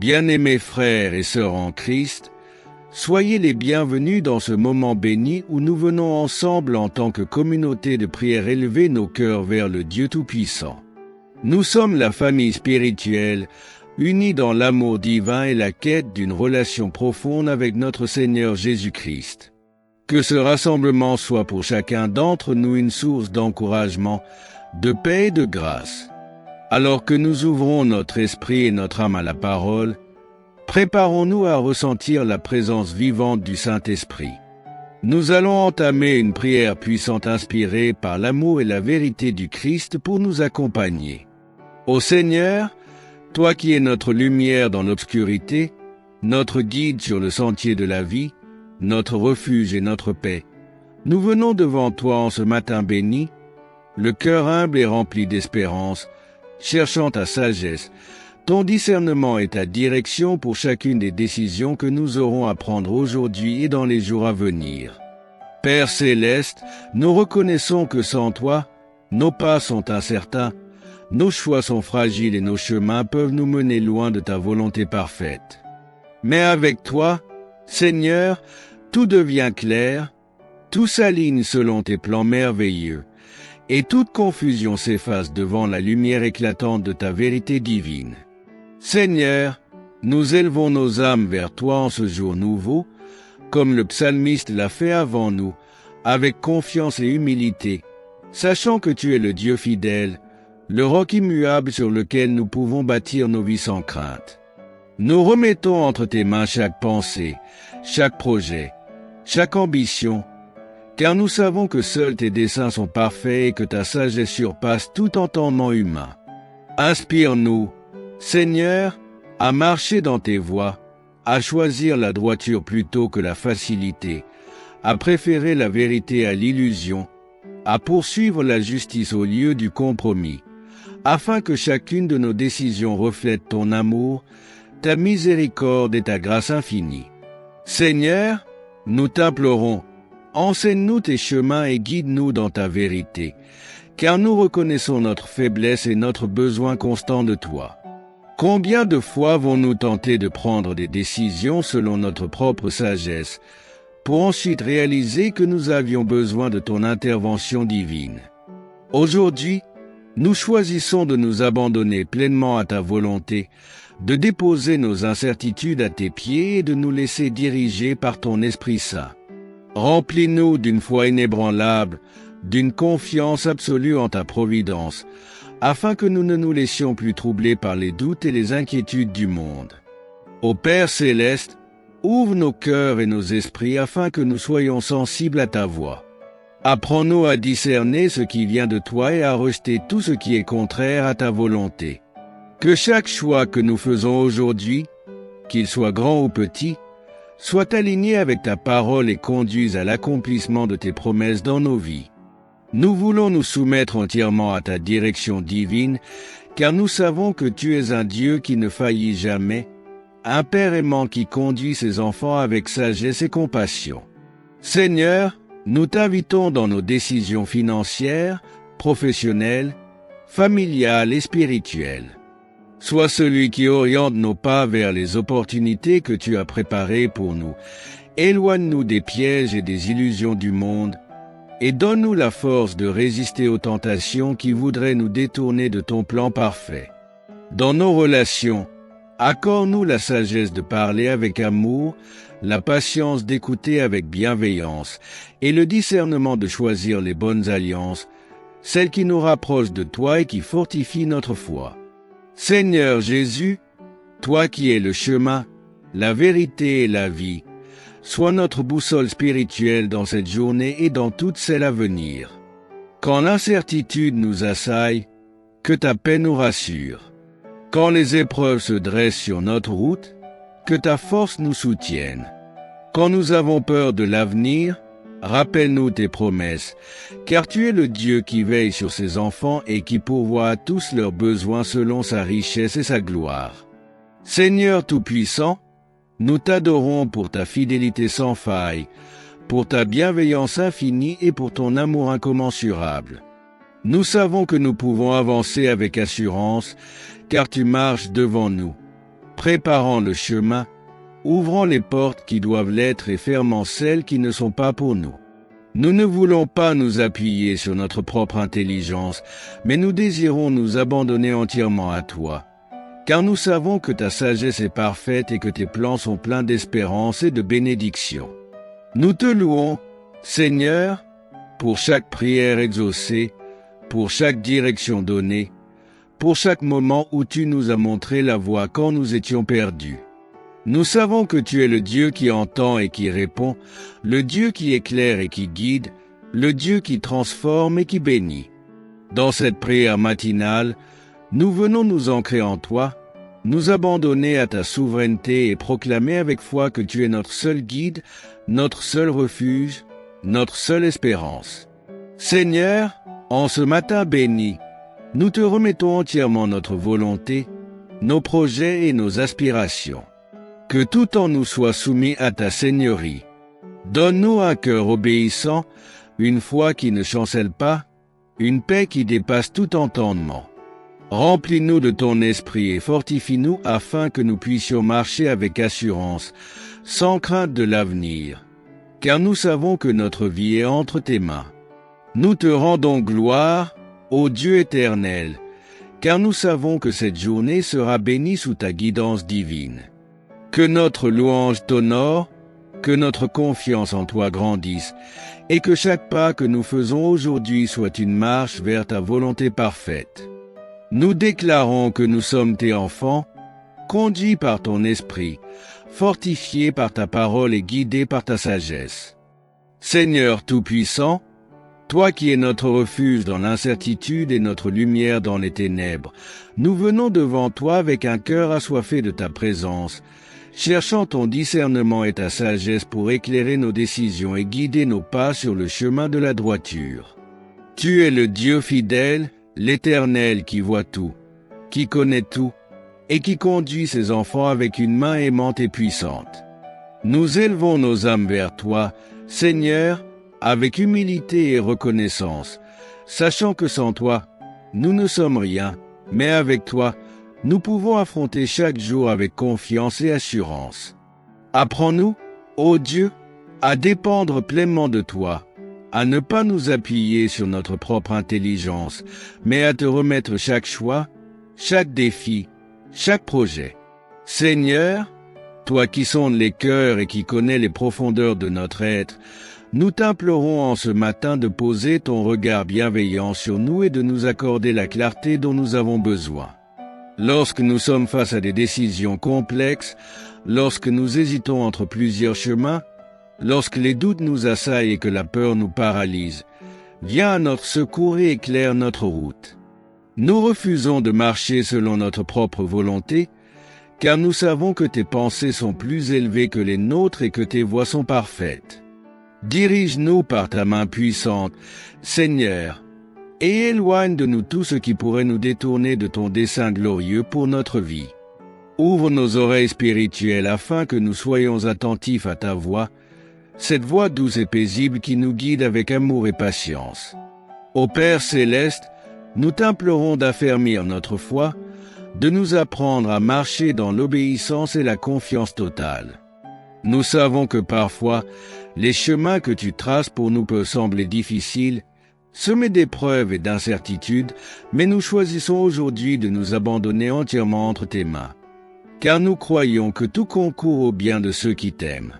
Bien-aimés frères et sœurs en Christ, soyez les bienvenus dans ce moment béni où nous venons ensemble en tant que communauté de prière élever nos cœurs vers le Dieu Tout-Puissant. Nous sommes la famille spirituelle, unis dans l'amour divin et la quête d'une relation profonde avec notre Seigneur Jésus-Christ. Que ce rassemblement soit pour chacun d'entre nous une source d'encouragement, de paix et de grâce. Alors que nous ouvrons notre esprit et notre âme à la parole, préparons-nous à ressentir la présence vivante du Saint-Esprit. Nous allons entamer une prière puissante inspirée par l'amour et la vérité du Christ pour nous accompagner. Ô Seigneur, toi qui es notre lumière dans l'obscurité, notre guide sur le sentier de la vie, notre refuge et notre paix, nous venons devant toi en ce matin béni, le cœur humble et rempli d'espérance, cherchant ta sagesse, ton discernement et ta direction pour chacune des décisions que nous aurons à prendre aujourd'hui et dans les jours à venir. Père céleste, nous reconnaissons que sans toi, nos pas sont incertains, nos choix sont fragiles et nos chemins peuvent nous mener loin de ta volonté parfaite. Mais avec toi, Seigneur, tout devient clair, tout s'aligne selon tes plans merveilleux, et toute confusion s'efface devant la lumière éclatante de ta vérité divine. Seigneur, nous élevons nos âmes vers toi en ce jour nouveau, comme le psalmiste l'a fait avant nous, avec confiance et humilité, sachant que tu es le Dieu fidèle, le roc immuable sur lequel nous pouvons bâtir nos vies sans crainte. Nous remettons entre tes mains chaque pensée, chaque projet, chaque ambition, car nous savons que seuls tes desseins sont parfaits et que ta sagesse surpasse tout entendement humain. Inspire-nous, Seigneur, à marcher dans tes voies, à choisir la droiture plutôt que la facilité, à préférer la vérité à l'illusion, à poursuivre la justice au lieu du compromis, afin que chacune de nos décisions reflète ton amour, ta miséricorde et ta grâce infinie. Seigneur, nous t'implorons, enseigne-nous tes chemins et guide-nous dans ta vérité, car nous reconnaissons notre faiblesse et notre besoin constant de toi. Combien de fois vont-nous tenter de prendre des décisions selon notre propre sagesse, pour ensuite réaliser que nous avions besoin de ton intervention divine? Aujourd'hui, nous choisissons de nous abandonner pleinement à ta volonté, de déposer nos incertitudes à tes pieds et de nous laisser diriger par ton Esprit Saint. Remplis-nous d'une foi inébranlable, d'une confiance absolue en ta providence, afin que nous ne nous laissions plus troubler par les doutes et les inquiétudes du monde. Ô Père céleste, ouvre nos cœurs et nos esprits afin que nous soyons sensibles à ta voix. Apprends-nous à discerner ce qui vient de toi et à rejeter tout ce qui est contraire à ta volonté. Que chaque choix que nous faisons aujourd'hui, qu'il soit grand ou petit, soit aligné avec ta parole et conduise à l'accomplissement de tes promesses dans nos vies. Nous voulons nous soumettre entièrement à ta direction divine, car nous savons que tu es un Dieu qui ne faillit jamais, un Père aimant qui conduit ses enfants avec sagesse et compassion. Seigneur, nous t'invitons dans nos décisions financières, professionnelles, familiales et spirituelles. Sois celui qui oriente nos pas vers les opportunités que tu as préparées pour nous. Éloigne-nous des pièges et des illusions du monde, et donne-nous la force de résister aux tentations qui voudraient nous détourner de ton plan parfait. Dans nos relations, accorde-nous la sagesse de parler avec amour, la patience d'écouter avec bienveillance, et le discernement de choisir les bonnes alliances, celles qui nous rapprochent de toi et qui fortifient notre foi. Seigneur Jésus, toi qui es le chemin, la vérité et la vie, sois notre boussole spirituelle dans cette journée et dans toutes celles à venir. Quand l'incertitude nous assaille, que ta paix nous rassure. Quand les épreuves se dressent sur notre route, que ta force nous soutienne. Quand nous avons peur de l'avenir, rappelle-nous tes promesses, car tu es le Dieu qui veille sur ses enfants et qui pourvoit à tous leurs besoins selon sa richesse et sa gloire. Seigneur Tout-Puissant, nous t'adorons pour ta fidélité sans faille, pour ta bienveillance infinie et pour ton amour incommensurable. Nous savons que nous pouvons avancer avec assurance, car tu marches devant nous. préparant le chemin, ouvrant les portes qui doivent l'être et fermant celles qui ne sont pas pour nous. Nous ne voulons pas nous appuyer sur notre propre intelligence, mais nous désirons nous abandonner entièrement à toi, car nous savons que ta sagesse est parfaite et que tes plans sont pleins d'espérance et de bénédiction. Nous te louons, Seigneur, pour chaque prière exaucée, pour chaque direction donnée, pour chaque moment où tu nous as montré la voie quand nous étions perdus. Nous savons que tu es le Dieu qui entend et qui répond, le Dieu qui éclaire et qui guide, le Dieu qui transforme et qui bénit. Dans cette prière matinale, nous venons nous ancrer en toi, nous abandonner à ta souveraineté et proclamer avec foi que tu es notre seul guide, notre seul refuge, notre seule espérance. Seigneur, en ce matin béni, nous te remettons entièrement notre volonté, nos projets et nos aspirations. Que tout en nous soit soumis à ta seigneurie. Donne-nous un cœur obéissant, une foi qui ne chancelle pas, une paix qui dépasse tout entendement. Remplis-nous de ton esprit et fortifie-nous afin que nous puissions marcher avec assurance, sans crainte de l'avenir, car nous savons que notre vie est entre tes mains. Nous te rendons gloire, ô Dieu éternel, car nous savons que cette journée sera bénie sous ta guidance divine. Que notre louange t'honore, que notre confiance en toi grandisse, et que chaque pas que nous faisons aujourd'hui soit une marche vers ta volonté parfaite. Nous déclarons que nous sommes tes enfants, conduits par ton esprit, fortifiés par ta parole et guidés par ta sagesse. Seigneur Tout-Puissant, toi qui es notre refuge dans l'incertitude et notre lumière dans les ténèbres, nous venons devant toi avec un cœur assoiffé de ta présence, cherchant ton discernement et ta sagesse pour éclairer nos décisions et guider nos pas sur le chemin de la droiture. Tu es le Dieu fidèle, l'Éternel qui voit tout, qui connaît tout, et qui conduit ses enfants avec une main aimante et puissante. Nous élevons nos âmes vers toi, Seigneur, avec humilité et reconnaissance, sachant que sans toi, nous ne sommes rien, mais avec toi, nous pouvons affronter chaque jour avec confiance et assurance. Apprends-nous, ô Dieu, à dépendre pleinement de toi, à ne pas nous appuyer sur notre propre intelligence, mais à te remettre chaque choix, chaque défi, chaque projet. Seigneur, toi qui sondes les cœurs et qui connais les profondeurs de notre être, nous t'implorons en ce matin de poser ton regard bienveillant sur nous et de nous accorder la clarté dont nous avons besoin. Lorsque nous sommes face à des décisions complexes, lorsque nous hésitons entre plusieurs chemins, lorsque les doutes nous assaillent et que la peur nous paralyse, viens à notre secours et éclaire notre route. Nous refusons de marcher selon notre propre volonté, car nous savons que tes pensées sont plus élevées que les nôtres et que tes voies sont parfaites. Dirige-nous par ta main puissante, Seigneur, et éloigne de nous tout ce qui pourrait nous détourner de ton dessein glorieux pour notre vie. Ouvre nos oreilles spirituelles afin que nous soyons attentifs à ta voix, cette voix douce et paisible qui nous guide avec amour et patience. Ô Père céleste, nous t'implorons d'affermir notre foi, de nous apprendre à marcher dans l'obéissance et la confiance totale. Nous savons que parfois, les chemins que tu traces pour nous peuvent sembler difficiles, semés d'épreuves et d'incertitudes, mais nous choisissons aujourd'hui de nous abandonner entièrement entre tes mains, car nous croyons que tout concourt au bien de ceux qui t'aiment.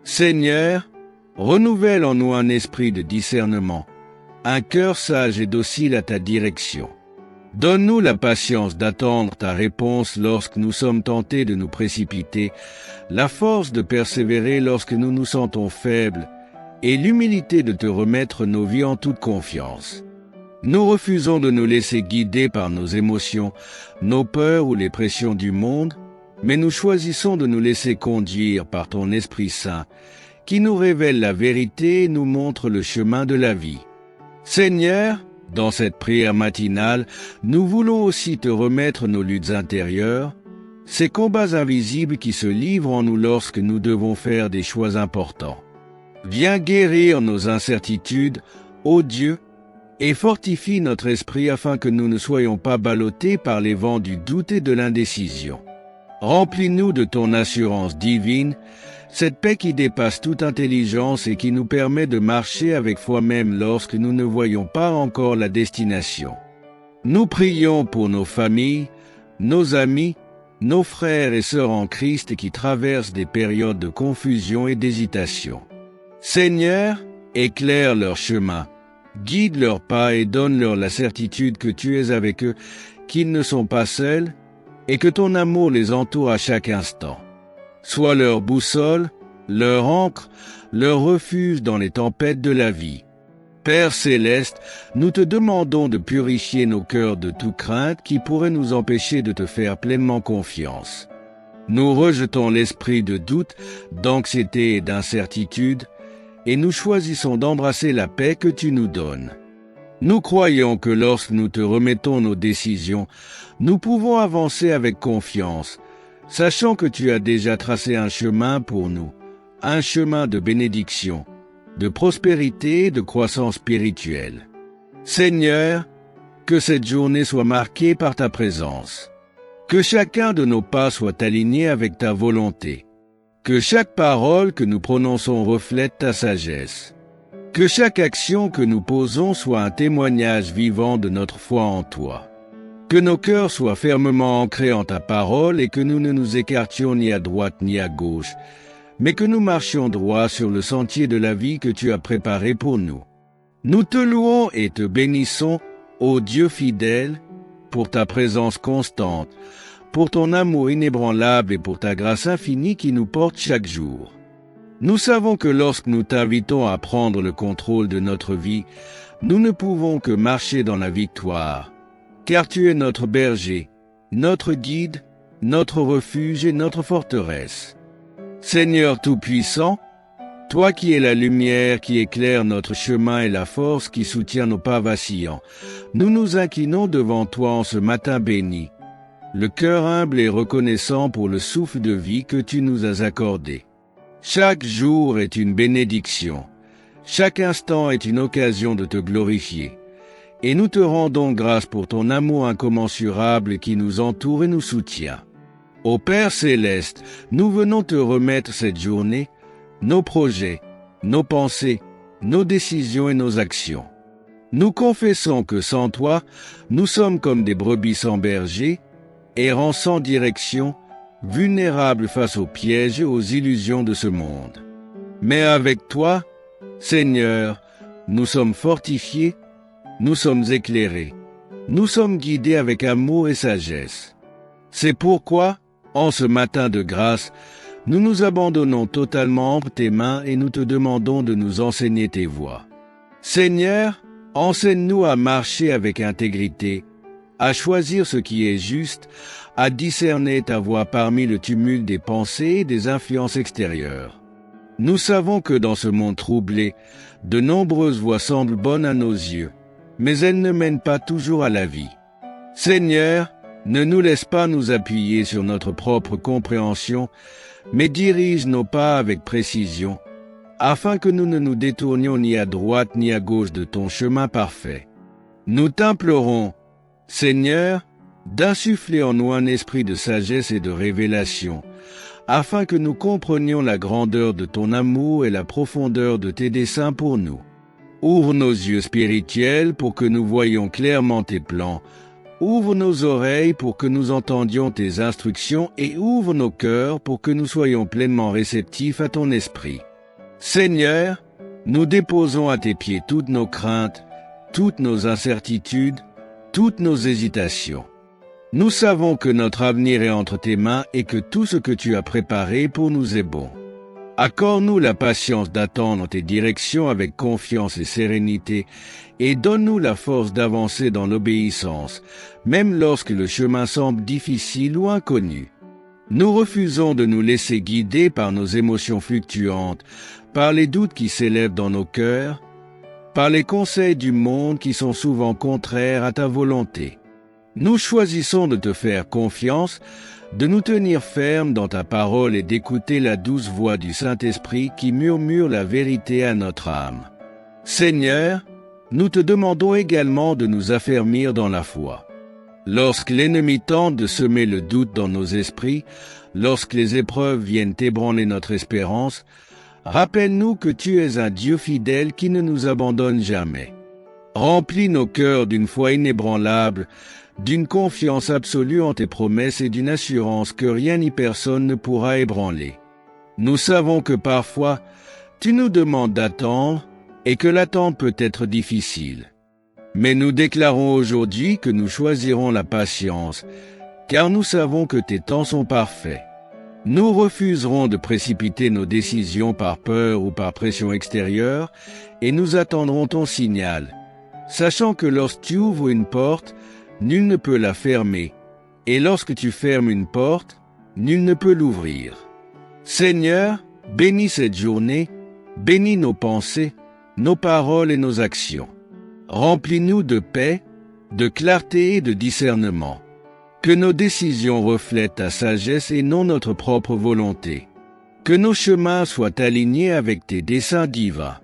Seigneur, renouvelle en nous un esprit de discernement, un cœur sage et docile à ta direction. Donne-nous la patience d'attendre ta réponse lorsque nous sommes tentés de nous précipiter, la force de persévérer lorsque nous nous sentons faibles, et l'humilité de te remettre nos vies en toute confiance. Nous refusons de nous laisser guider par nos émotions, nos peurs ou les pressions du monde, mais nous choisissons de nous laisser conduire par ton Esprit Saint, qui nous révèle la vérité et nous montre le chemin de la vie. Seigneur, dans cette prière matinale, nous voulons aussi te remettre nos luttes intérieures, ces combats invisibles qui se livrent en nous lorsque nous devons faire des choix importants. Viens guérir nos incertitudes, ô Dieu, et fortifie notre esprit afin que nous ne soyons pas ballottés par les vents du doute et de l'indécision. Remplis-nous de ton assurance divine, cette paix qui dépasse toute intelligence et qui nous permet de marcher avec foi même lorsque nous ne voyons pas encore la destination. Nous prions pour nos familles, nos amis, nos frères et sœurs en Christ qui traversent des périodes de confusion et d'hésitation. Seigneur, éclaire leur chemin, guide leurs pas et donne-leur la certitude que tu es avec eux, qu'ils ne sont pas seuls et que ton amour les entoure à chaque instant. Sois leur boussole, leur ancre, leur refuge dans les tempêtes de la vie. Père céleste, nous te demandons de purifier nos cœurs de toute crainte qui pourrait nous empêcher de te faire pleinement confiance. Nous rejetons l'esprit de doute, d'anxiété et d'incertitude, et nous choisissons d'embrasser la paix que tu nous donnes. Nous croyons que lorsque nous te remettons nos décisions, nous pouvons avancer avec confiance, sachant que tu as déjà tracé un chemin pour nous, un chemin de bénédiction, de prospérité et de croissance spirituelle. Seigneur, que cette journée soit marquée par ta présence. Que chacun de nos pas soit aligné avec ta volonté. Que chaque parole que nous prononçons reflète ta sagesse. Que chaque action que nous posons soit un témoignage vivant de notre foi en toi. Que nos cœurs soient fermement ancrés en ta parole et que nous ne nous écartions ni à droite ni à gauche, mais que nous marchions droit sur le sentier de la vie que tu as préparé pour nous. Nous te louons et te bénissons, ô Dieu fidèle, pour ta présence constante, pour ton amour inébranlable et pour ta grâce infinie qui nous porte chaque jour. Nous savons que lorsque nous t'invitons à prendre le contrôle de notre vie, nous ne pouvons que marcher dans la victoire, car tu es notre berger, notre guide, notre refuge et notre forteresse. Seigneur Tout-Puissant, toi qui es la lumière qui éclaire notre chemin et la force qui soutient nos pas vacillants, nous nous inclinons devant toi en ce matin béni, le cœur humble et reconnaissant pour le souffle de vie que tu nous as accordé. Chaque jour est une bénédiction, chaque instant est une occasion de te glorifier, et nous te rendons grâce pour ton amour incommensurable qui nous entoure et nous soutient. Ô Père céleste, nous venons te remettre cette journée, nos projets, nos pensées, nos décisions et nos actions. Nous confessons que sans toi, nous sommes comme des brebis sans berger, errant sans direction, vulnérables face aux pièges et aux illusions de ce monde. Mais avec toi, Seigneur, nous sommes fortifiés, nous sommes éclairés, nous sommes guidés avec amour et sagesse. C'est pourquoi, en ce matin de grâce, nous nous abandonnons totalement entre tes mains et nous te demandons de nous enseigner tes voies. Seigneur, enseigne-nous à marcher avec intégrité, à choisir ce qui est juste, à discerner ta voix parmi le tumulte des pensées et des influences extérieures. Nous savons que dans ce monde troublé, de nombreuses voies semblent bonnes à nos yeux, mais elles ne mènent pas toujours à la vie. Seigneur, ne nous laisse pas nous appuyer sur notre propre compréhension, mais dirige nos pas avec précision, afin que nous ne nous détournions ni à droite ni à gauche de ton chemin parfait. Nous t'implorons, Seigneur, d'insuffler en nous un esprit de sagesse et de révélation, afin que nous comprenions la grandeur de ton amour et la profondeur de tes desseins pour nous. Ouvre nos yeux spirituels pour que nous voyions clairement tes plans, ouvre nos oreilles pour que nous entendions tes instructions et ouvre nos cœurs pour que nous soyons pleinement réceptifs à ton esprit. Seigneur, nous déposons à tes pieds toutes nos craintes, toutes nos incertitudes, toutes nos hésitations. Nous savons que notre avenir est entre tes mains et que tout ce que tu as préparé pour nous est bon. Accorde-nous la patience d'attendre tes directions avec confiance et sérénité et donne-nous la force d'avancer dans l'obéissance, même lorsque le chemin semble difficile ou inconnu. Nous refusons de nous laisser guider par nos émotions fluctuantes, par les doutes qui s'élèvent dans nos cœurs, par les conseils du monde qui sont souvent contraires à ta volonté. Nous choisissons de te faire confiance, de nous tenir fermes dans ta parole et d'écouter la douce voix du Saint-Esprit qui murmure la vérité à notre âme. Seigneur, nous te demandons également de nous affermir dans la foi. Lorsque l'ennemi tente de semer le doute dans nos esprits, lorsque les épreuves viennent ébranler notre espérance, rappelle-nous que tu es un Dieu fidèle qui ne nous abandonne jamais. Remplis nos cœurs d'une foi inébranlable, d'une confiance absolue en tes promesses et d'une assurance que rien ni personne ne pourra ébranler. Nous savons que parfois, tu nous demandes d'attendre et que l'attente peut être difficile. Mais nous déclarons aujourd'hui que nous choisirons la patience, car nous savons que tes temps sont parfaits. Nous refuserons de précipiter nos décisions par peur ou par pression extérieure, et nous attendrons ton signal, sachant que lorsque tu ouvres une porte, nul ne peut la fermer, et lorsque tu fermes une porte, nul ne peut l'ouvrir. Seigneur, bénis cette journée, bénis nos pensées, nos paroles et nos actions. Remplis-nous de paix, de clarté et de discernement. Que nos décisions reflètent ta sagesse et non notre propre volonté. Que nos chemins soient alignés avec tes desseins divins.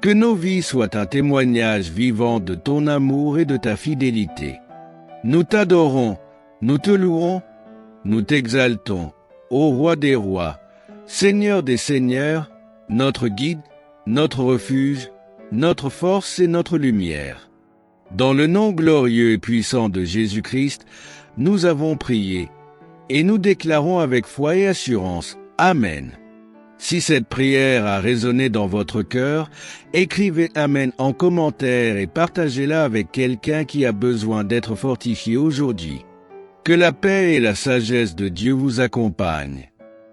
Que nos vies soient un témoignage vivant de ton amour et de ta fidélité. Nous t'adorons, nous te louons, nous t'exaltons, ô Roi des rois, Seigneur des seigneurs, notre guide, notre refuge, notre force et notre lumière. Dans le nom glorieux et puissant de Jésus-Christ, nous avons prié, et nous déclarons avec foi et assurance, Amen. Si cette prière a résonné dans votre cœur, écrivez Amen en commentaire et partagez-la avec quelqu'un qui a besoin d'être fortifié aujourd'hui. Que la paix et la sagesse de Dieu vous accompagnent.